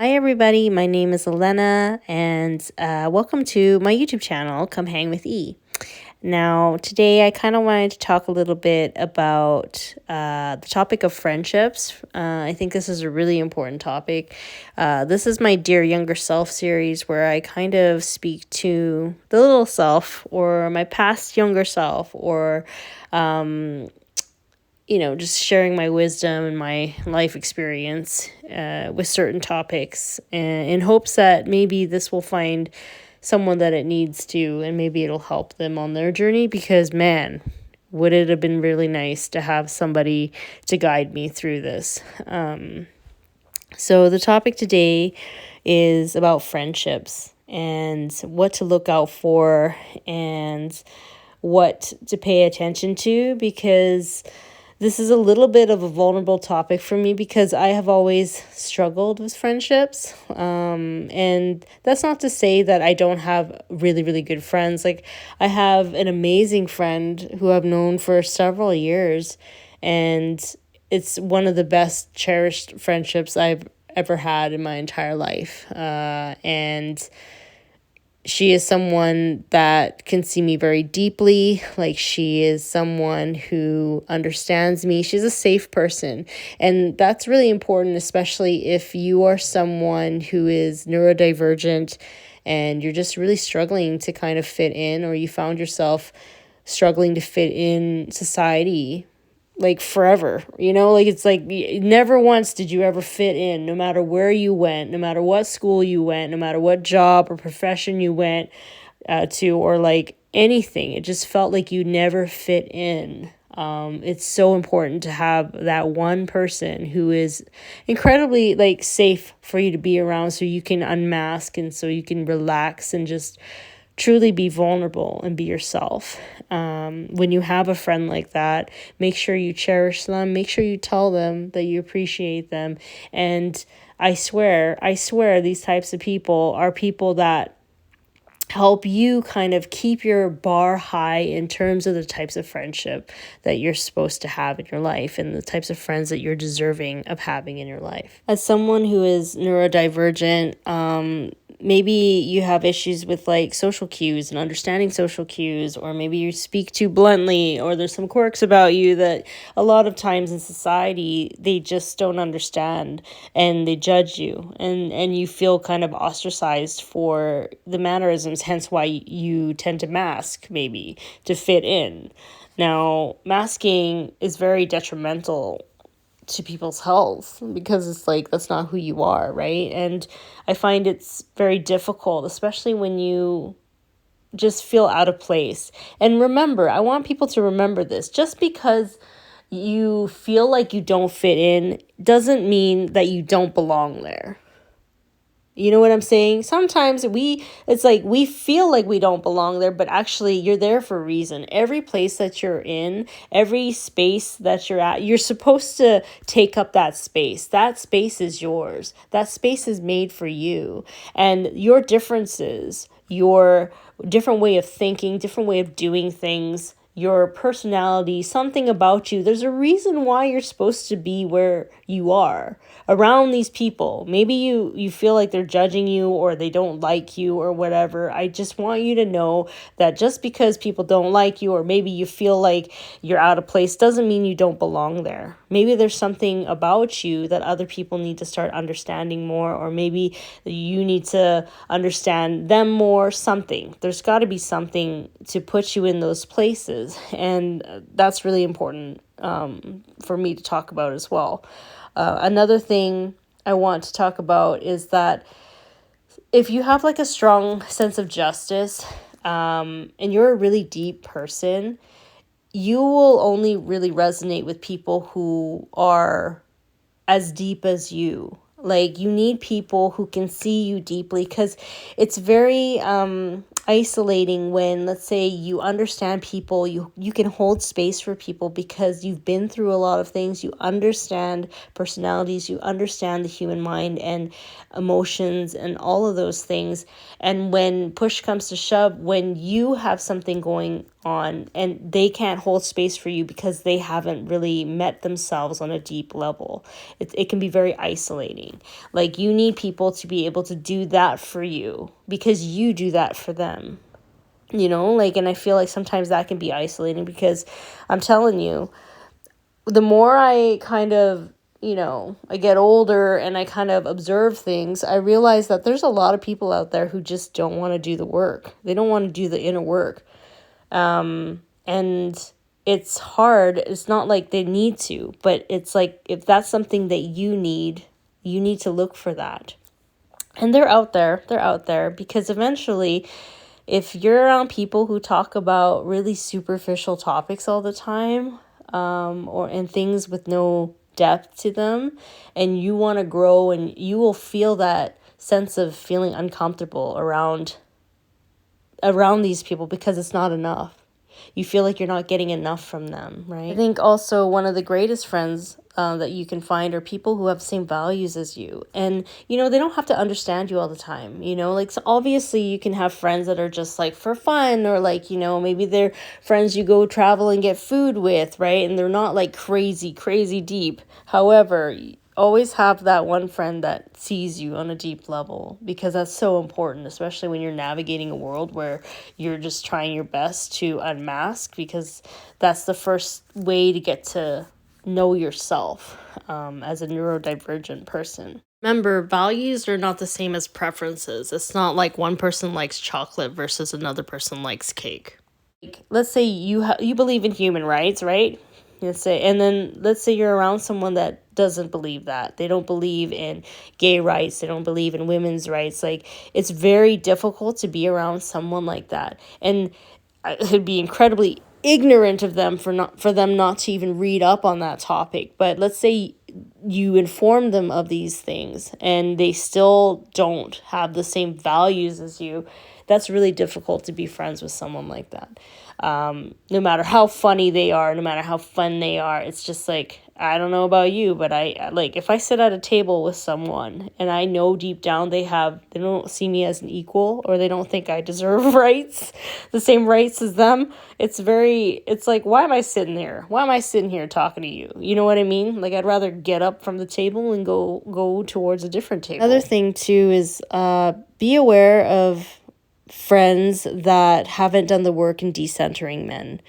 Hi, everybody. My name is Elena, and welcome to my YouTube channel, Come Hang with E. Now, today I kind of wanted to talk a little bit about the topic of friendships. I think this is a really important topic. This is my Dear Younger Self series where I kind of speak to the little self or my past younger self or just sharing my wisdom and my life experience with certain topics in hopes that maybe this will find someone that it needs to, and maybe it'll help them on their journey because, man, would it have been really nice to have somebody to guide me through this. So the topic today is about friendships and what to look out for and what to pay attention to, because this is a little bit of a vulnerable topic for me because I have always struggled with friendships. And that's not to say that I don't have really, really good friends. Like, I have an amazing friend who I've known for several years, and it's one of the best cherished friendships I've ever had in my entire life. And she is someone that can see me very deeply. Like, she is someone who understands me. She's a safe person. And that's really important, especially if you are someone who is neurodivergent and you're just really struggling to kind of fit in, or you found yourself struggling to fit in society like forever, like it's like never once did you ever fit in, no matter where you went, no matter what school you went, no matter what job or profession you went to, or like anything. It just felt like you never fit in. It's so important to have that one person who is incredibly like safe for you to be around, so you can unmask and so you can relax and just truly be vulnerable and be yourself. When you have a friend like that, make sure you cherish them. Make sure you tell them that you appreciate them. And I swear, these types of people are people that help you kind of keep your bar high in terms of the types of friendship that you're supposed to have in your life and the types of friends that you're deserving of having in your life. As someone who is neurodivergent, maybe you have issues with like social cues and understanding social cues, or maybe you speak too bluntly, or there's some quirks about you that a lot of times in society they just don't understand and they judge you, and you feel kind of ostracized for the mannerisms, hence why you tend to mask maybe to fit in. Now, masking is very detrimental to people's health because it's like that's not who you are, right? And I find it's very difficult, especially when you just feel out of place. And remember, I want people to remember this. Just because you feel like you don't fit in doesn't mean that you don't belong there. You know what I'm saying? Sometimes it's like we feel like we don't belong there, but actually you're there for a reason. Every place that you're in, every space that you're at, you're supposed to take up that space. That space is yours. That space is made for you. And your differences, your different way of thinking, different way of doing things, your personality, something about you. There's a reason why you're supposed to be where you are around these people. Maybe you feel like they're judging you or they don't like you or whatever. I just want you to know that just because people don't like you, or maybe you feel like you're out of place, doesn't mean you don't belong there. Maybe there's something about you that other people need to start understanding more, or maybe you need to understand them more. Something. There's got to be something to put you in those places, and that's really important for me to talk about as well. Another thing I want to talk about is that if you have like a strong sense of justice, and you're a really deep person, you will only really resonate with people who are as deep as you. Like, you need people who can see you deeply, because it's very, I isolating when, let's say, you understand people, you can hold space for people because you've been through a lot of things, you understand personalities, you understand the human mind and emotions and all of those things. And when push comes to shove, when you have something going on and they can't hold space for you because they haven't really met themselves on a deep level, it can be very isolating. Like, you need people to be able to do that for you because you do that for them, like, and I feel like sometimes that can be isolating because I'm telling you, the more I kind of, I get older and I kind of observe things, I realize that there's a lot of people out there who just don't want to do the work. They don't want to do the inner work. And it's hard. It's not like they need to, but it's like, if that's something that you need to look for that. And they're out there because eventually, if you're around people who talk about really superficial topics all the time, and things with no depth to them, and you want to grow, and you will feel that sense of feeling uncomfortable around these people because it's not enough. You feel like you're not getting enough from them, right? I think also one of the greatest friends that you can find are people who have the same values as you. And, they don't have to understand you all the time, like, so obviously you can have friends that are just like for fun, or like, maybe they're friends you go travel and get food with, right? And they're not like crazy, crazy deep. However, always have that one friend that sees you on a deep level, because that's so important, especially when you're navigating a world where you're just trying your best to unmask, because that's the first way to get to know yourself as a neurodivergent person. Remember, values are not the same as preferences. It's not like one person likes chocolate versus another person likes cake. Like, let's say you believe in human rights, right? Let's say you're around someone that doesn't believe that. They don't believe in gay rights. They don't believe in women's rights. Like, it's very difficult to be around someone like that. And it'd be incredibly ignorant of them for them not to even read up on that topic. But let's say you inform them of these things and they still don't have the same values as you. That's really difficult to be friends with someone like that. No matter how funny they are, no matter how fun they are, it's just like, I don't know about you, but I like, if I sit at a table with someone and I know deep down they don't see me as an equal, or they don't think I deserve the same rights as them. It's like, why am I sitting here? Why am I sitting here talking to you? You know what I mean? Like, I'd rather get up from the table and go towards a different table. Another thing too is be aware of friends that haven't done the work in decentering men.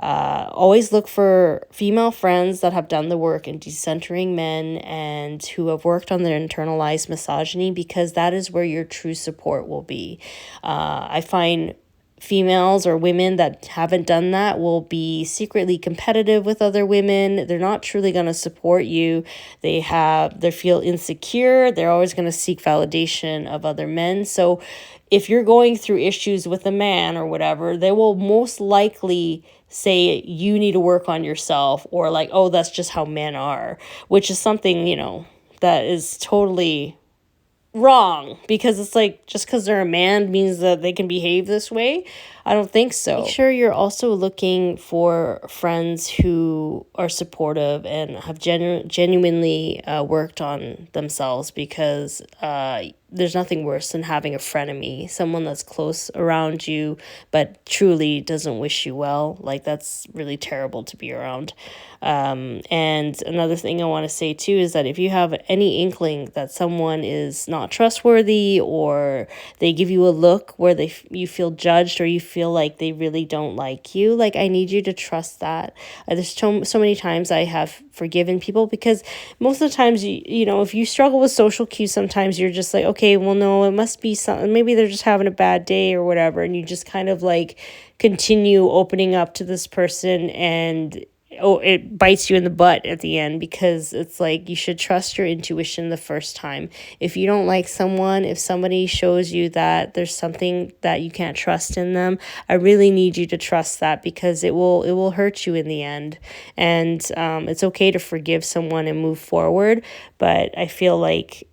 Always look for female friends that have done the work in decentering men and who have worked on their internalized misogyny, because that is where your true support will be. I find females or women that haven't done that will be secretly competitive with other women. They're not truly going to support you. They feel insecure. They're always going to seek validation of other men. So if you're going through issues with a man or whatever, they will most likely say you need to work on yourself, or like, oh, that's just how men are, which is something, that is totally wrong, because it's like, just because they're a man means that they can behave this way. I don't think so. Make sure you're also looking for friends who are supportive and have genuinely worked on themselves, because there's nothing worse than having a frenemy, someone that's close around you but truly doesn't wish you well. Like, that's really terrible to be around. And another thing I want to say too is that if you have any inkling that someone is not trustworthy, or they give you a look where you feel judged, or you feel like they really don't like you, like, I need you to trust that. There's so many times I have forgiven people, because most of the times, if you struggle with social cues, sometimes you're just like, okay, well, no, it must be something, maybe they're just having a bad day or whatever, and you just kind of like continue opening up to this person, and it bites you in the butt at the end, because it's like, you should trust your intuition the first time. If you don't like someone, if somebody shows you that there's something that you can't trust in them, I really need you to trust that, because it will hurt you in the end. And it's okay to forgive someone and move forward, but I feel like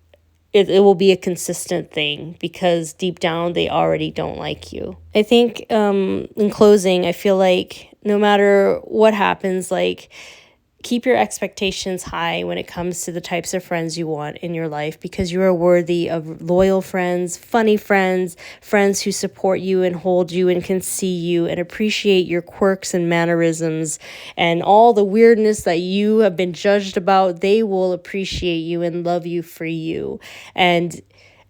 it will be a consistent thing because deep down they already don't like you. I think in closing, I feel like no matter what happens, like, keep your expectations high when it comes to the types of friends you want in your life, because you are worthy of loyal friends, funny friends, friends who support you and hold you and can see you and appreciate your quirks and mannerisms and all the weirdness that you have been judged about. They will appreciate you and love you for you. And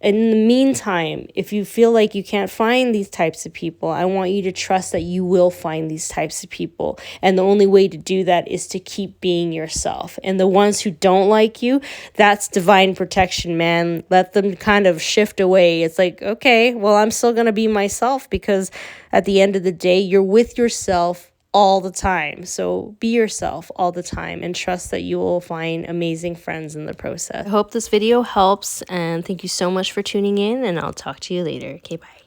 in the meantime, if you feel like you can't find these types of people, I want you to trust that you will find these types of people. And the only way to do that is to keep being yourself. And the ones who don't like you, that's divine protection, man. Let them kind of shift away. It's like, okay, well, I'm still going to be myself, because at the end of the day, you're with yourself all the time. So be yourself all the time and trust that you will find amazing friends in the process. I hope this video helps, and thank you so much for tuning in, and I'll talk to you later. Okay, bye.